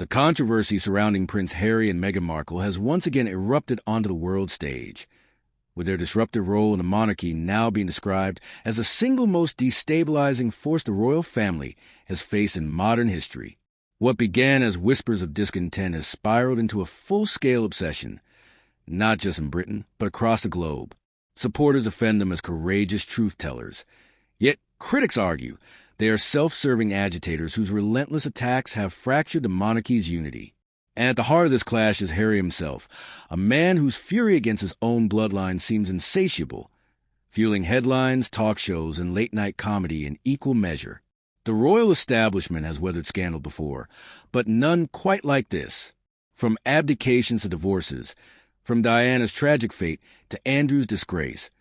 The controversy surrounding Prince Harry and Meghan Markle has once again erupted onto the world stage, with their disruptive role in the monarchy now being described as the single most destabilizing force the royal family has faced in modern history. What began as whispers of discontent has spiraled into a full-scale obsession, not just in Britain, but across the globe. Supporters defend them as courageous truth-tellers. Yet critics argue they are self-serving agitators whose relentless attacks have fractured the monarchy's unity. And at the heart of this clash is Harry himself, a man whose fury against his own bloodline seems insatiable, fueling headlines, talk shows, and late-night comedy in equal measure. The royal establishment has weathered scandal before, but none quite like this. From abdications to divorces, from Diana's tragic fate to Andrew's disgrace,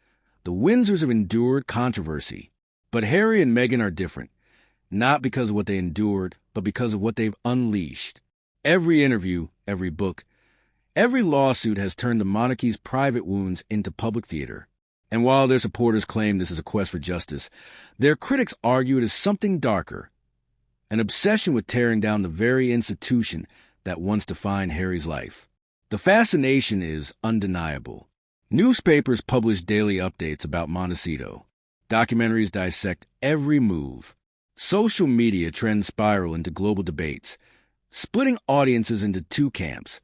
the Windsors have endured controversy. But Harry and Meghan are different, not because of what they endured, but because of what they've unleashed. Every interview, every book, every lawsuit has turned the monarchy's private wounds into public theater. And while their supporters claim this is a quest for justice, their critics argue it is something darker, an obsession with tearing down the very institution that once defined Harry's life. The fascination is undeniable. Newspapers publish daily updates about Montecito. Documentaries dissect every move. Social media trends spiral into global debates, splitting audiences into two camps,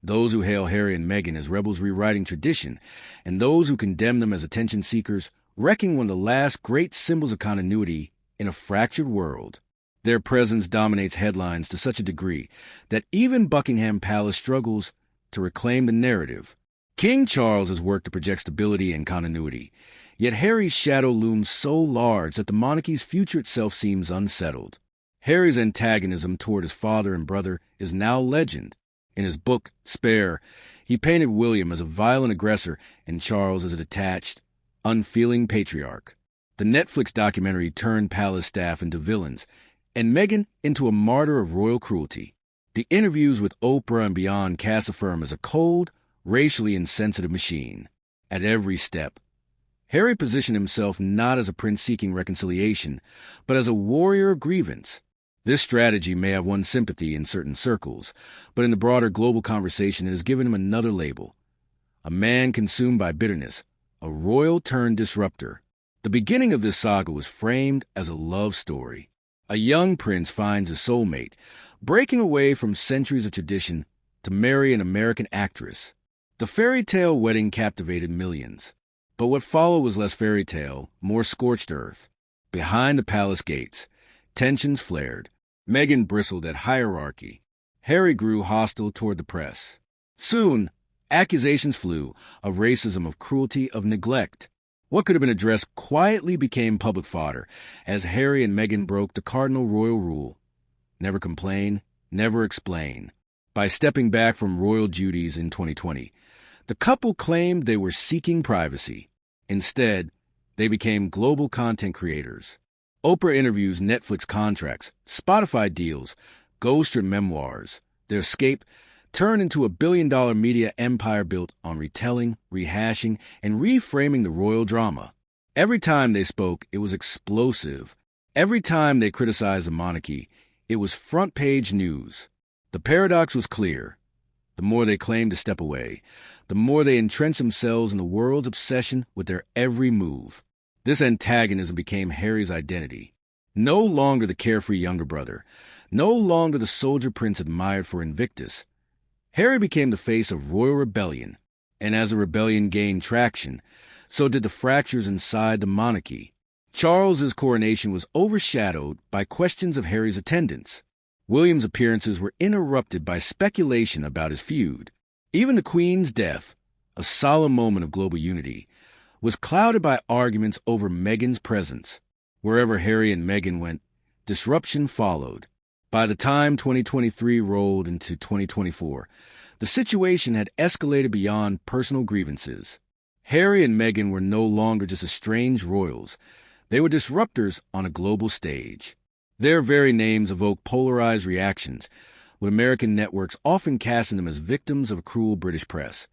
those who hail Harry and Meghan as rebels rewriting tradition, and those who condemn them as attention seekers, wrecking one of the last great symbols of continuity in a fractured world. Their presence dominates headlines to such a degree that even Buckingham Palace struggles to reclaim the narrative. King Charles has worked to project stability and continuity, yet Harry's shadow looms so large that the monarchy's future itself seems unsettled. Harry's antagonism toward his father and brother is now legend. In his book, Spare, he painted William as a violent aggressor and Charles as a detached, unfeeling patriarch. The Netflix documentary turned palace staff into villains, and Meghan into a martyr of royal cruelty. The interviews with Oprah and beyond cast the firm as a cold, racially insensitive machine. At every step, Harry positioned himself not as a prince seeking reconciliation, but as a warrior of grievance. This strategy may have won sympathy in certain circles, but in the broader global conversation it has given him another label. A man consumed by bitterness, a royal-turned disruptor. The beginning of this saga was framed as a love story. A young prince finds a soulmate, breaking away from centuries of tradition to marry an American actress. The fairy tale wedding captivated millions. But what followed was less fairy tale, more scorched earth. Behind the palace gates, tensions flared. Meghan bristled at hierarchy. Harry grew hostile toward the press. Soon, accusations flew of racism, of cruelty, of neglect. What could have been addressed quietly became public fodder as Harry and Meghan broke the cardinal royal rule. Never complain, never explain. By stepping back from royal duties in 2020, the couple claimed they were seeking privacy. Instead, they became global content creators. Oprah interviews, Netflix contracts, Spotify deals, ghostwritten memoirs. Their escape turned into a billion-dollar media empire built on retelling, rehashing, and reframing the royal drama. Every time they spoke, it was explosive. Every time they criticized the monarchy, it was front-page news. The paradox was clear. The more they claimed to step away, the more they entrenched themselves in the world's obsession with their every move. This antagonism became Harry's identity. No longer the carefree younger brother, no longer the soldier prince admired for Invictus. Harry became the face of royal rebellion, and as the rebellion gained traction, so did the fractures inside the monarchy. Charles's coronation was overshadowed by questions of Harry's attendance. William's appearances were interrupted by speculation about his feud. Even the Queen's death, a solemn moment of global unity, was clouded by arguments over Meghan's presence. Wherever Harry and Meghan went, disruption followed. By the time 2023 rolled into 2024, the situation had escalated beyond personal grievances. Harry and Meghan were no longer just estranged royals. They were disruptors on a global stage. Their very names evoke polarized reactions, with American networks often casting them as victims of a cruel British press,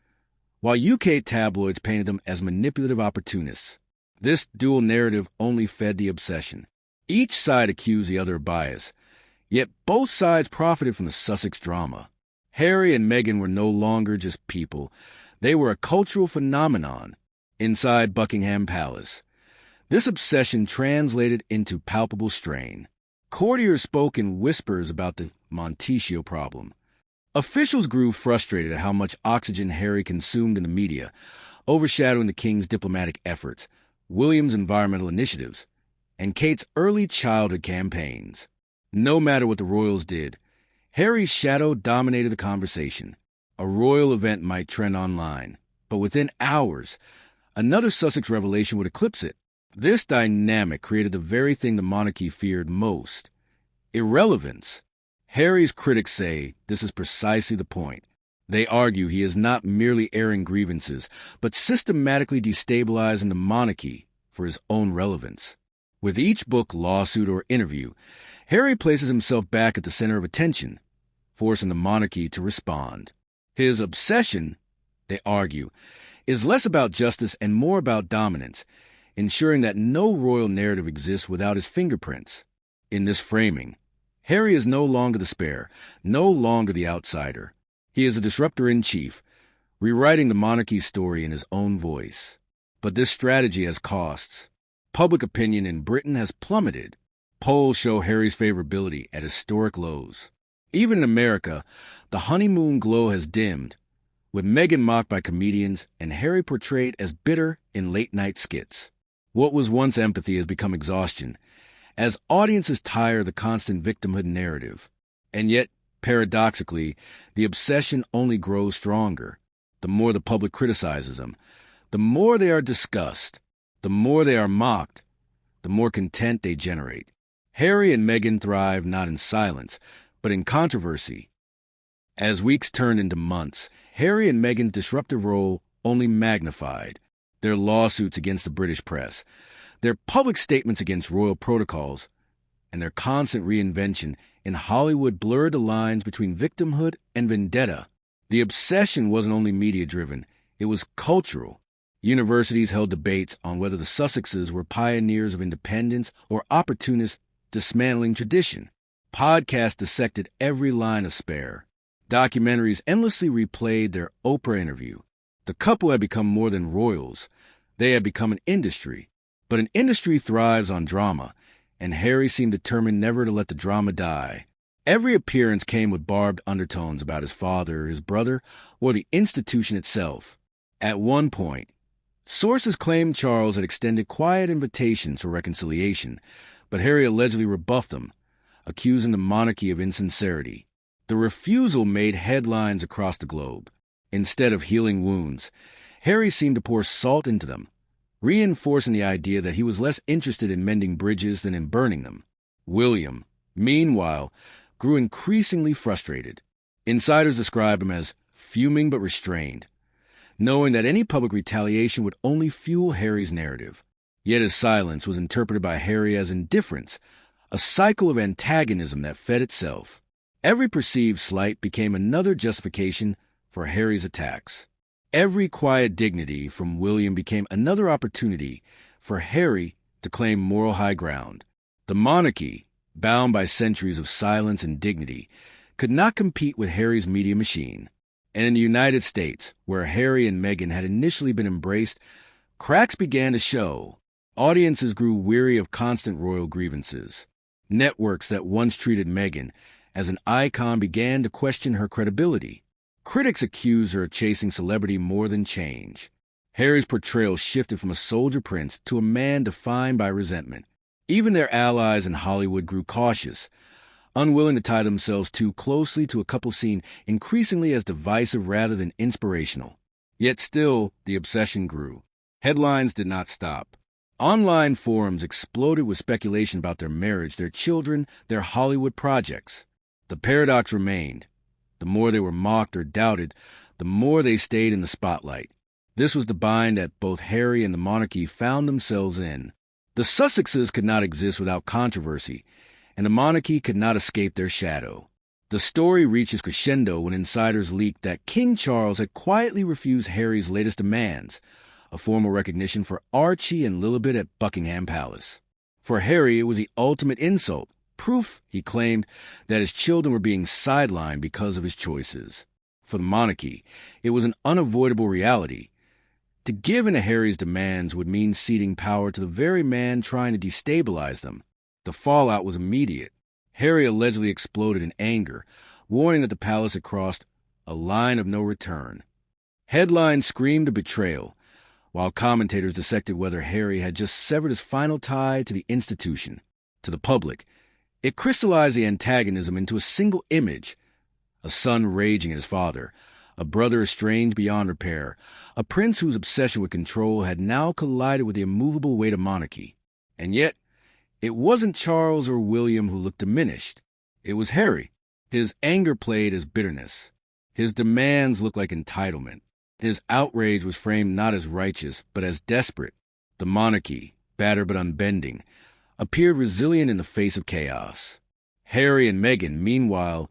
while UK tabloids painted them as manipulative opportunists. This dual narrative only fed the obsession. Each side accused the other of bias, Yet both sides profited from the Sussex drama. Harry and Meghan were no longer just people. They were a cultural phenomenon inside Buckingham Palace. This obsession translated into palpable strain. Courtiers spoke in whispers about the Monticchio problem. Officials grew frustrated at how much oxygen Harry consumed in the media, overshadowing the king's diplomatic efforts, William's environmental initiatives, and Kate's early childhood campaigns. No matter what the royals did, Harry's shadow dominated the conversation. A royal event might trend online, but within hours, another Sussex revelation would eclipse it. This dynamic created the very thing the monarchy feared most: irrelevance. Harry's critics say this is precisely the point. They argue he is not merely airing grievances, but systematically destabilizing the monarchy for his own relevance. With each book, lawsuit, or interview, Harry places himself back at the center of attention, forcing the monarchy to respond. His obsession, they argue, is less about justice and more about dominance, ensuring that no royal narrative exists without his fingerprints. In this framing, Harry is no longer the spare, no longer the outsider. He is a disruptor-in-chief, rewriting the monarchy's story in his own voice. But this strategy has costs. Public opinion in Britain has plummeted. Polls show Harry's favorability at historic lows. Even in America, the honeymoon glow has dimmed, with Meghan mocked by comedians and Harry portrayed as bitter in late-night skits. What was once empathy has become exhaustion, as audiences tire of the constant victimhood narrative. And yet, paradoxically, the obsession only grows stronger. The more the public criticizes them, the more they are discussed, the more they are mocked, the more content they generate. Harry and Meghan thrive not in silence, but in controversy. As weeks turned into months, Harry and Meghan's disruptive role only magnified. Their lawsuits against the British press, their public statements against royal protocols, and their constant reinvention in Hollywood blurred the lines between victimhood and vendetta. The obsession wasn't only media-driven, it was cultural. Universities held debates on whether the Sussexes were pioneers of independence or opportunists dismantling tradition. Podcasts dissected every line of Spare. Documentaries endlessly replayed their Oprah interview. The couple had become more than royals. They had become an industry. But an industry thrives on drama, and Harry seemed determined never to let the drama die. Every appearance came with barbed undertones about his father, his brother, or the institution itself. At one point, sources claimed Charles had extended quiet invitations for reconciliation, but Harry allegedly rebuffed them, accusing the monarchy of insincerity. The refusal made headlines across the globe. Instead of healing wounds, Harry seemed to pour salt into them, reinforcing the idea that he was less interested in mending bridges than in burning them. William, meanwhile, grew increasingly frustrated. Insiders described him as fuming but restrained, knowing that any public retaliation would only fuel Harry's narrative. Yet his silence was interpreted by Harry as indifference, a cycle of antagonism that fed itself. Every perceived slight became another justification for Harry's attacks. Every quiet dignity from William became another opportunity for Harry to claim moral high ground. The monarchy, bound by centuries of silence and dignity, could not compete with Harry's media machine. And in the United States, where Harry and Meghan had initially been embraced, cracks began to show. Audiences grew weary of constant royal grievances. Networks that once treated Meghan as an icon began to question her credibility. Critics accused her of chasing celebrity more than change. Harry's portrayal shifted from a soldier prince to a man defined by resentment. Even their allies in Hollywood grew cautious, unwilling to tie themselves too closely to a couple seen increasingly as divisive rather than inspirational. Yet still, the obsession grew. Headlines did not stop. Online forums exploded with speculation about their marriage, their children, their Hollywood projects. The paradox remained. The more they were mocked or doubted, the more they stayed in the spotlight. This was the bind that both Harry and the monarchy found themselves in. The Sussexes could not exist without controversy, and the monarchy could not escape their shadow. The story reaches crescendo when insiders leaked that King Charles had quietly refused Harry's latest demands, a formal recognition for Archie and Lilibet at Buckingham Palace. For Harry, it was the ultimate insult, Proof, he claimed, that his children were being sidelined because of his choices. For the monarchy, it was an unavoidable reality. To give in to Harry's demands would mean ceding power to the very man trying to destabilize them. The fallout was immediate. Harry allegedly exploded in anger, warning that the palace had crossed a line of no return. Headlines screamed of betrayal, while commentators dissected whether Harry had just severed his final tie to the institution. To the public, it crystallized the antagonism into a single image: a son raging at his father, a brother estranged beyond repair, a prince whose obsession with control had now collided with the immovable weight of monarchy. And yet, it wasn't Charles or William who looked diminished. It was Harry. His anger played as bitterness. His demands looked like entitlement. His outrage was framed not as righteous, but as desperate. The monarchy, battered but unbending, appeared resilient in the face of chaos. Harry and Meghan, meanwhile,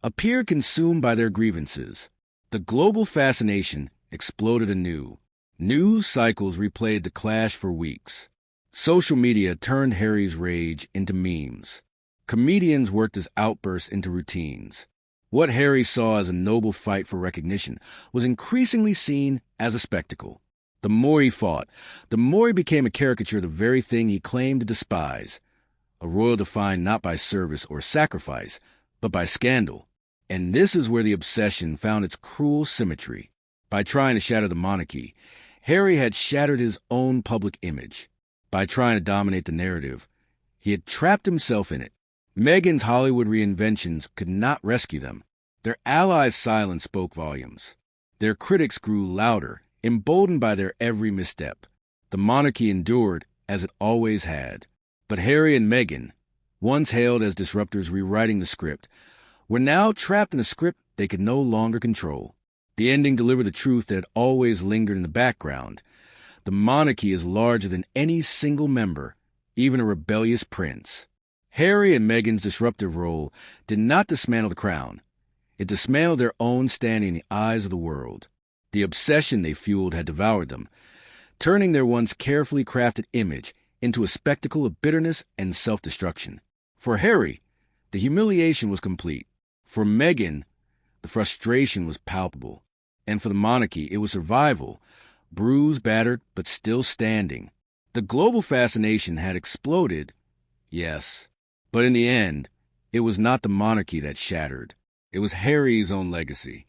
appeared consumed by their grievances. The global fascination exploded anew. News cycles replayed the clash for weeks. Social media turned Harry's rage into memes. Comedians worked his outbursts into routines. What Harry saw as a noble fight for recognition was increasingly seen as a spectacle. The more he fought, the more he became a caricature of the very thing he claimed to despise. A royal defined not by service or sacrifice, but by scandal. And this is where the obsession found its cruel symmetry. By trying to shatter the monarchy, Harry had shattered his own public image. By trying to dominate the narrative, he had trapped himself in it. Meghan's Hollywood reinventions could not rescue them. Their allies' silence spoke volumes. Their critics grew louder, emboldened by their every misstep. The monarchy endured, as it always had. But Harry and Meghan, once hailed as disruptors rewriting the script, were now trapped in a script they could no longer control. The ending delivered the truth that had always lingered in the background. The monarchy is larger than any single member, even a rebellious prince. Harry and Meghan's disruptive role did not dismantle the crown. It dismantled their own standing in the eyes of the world. The obsession they fueled had devoured them, turning their once carefully crafted image into a spectacle of bitterness and self-destruction. For Harry, the humiliation was complete. For Meghan, the frustration was palpable. And for the monarchy, it was survival, bruised, battered, but still standing. The global fascination had exploded, yes, but in the end, it was not the monarchy that shattered. It was Harry's own legacy.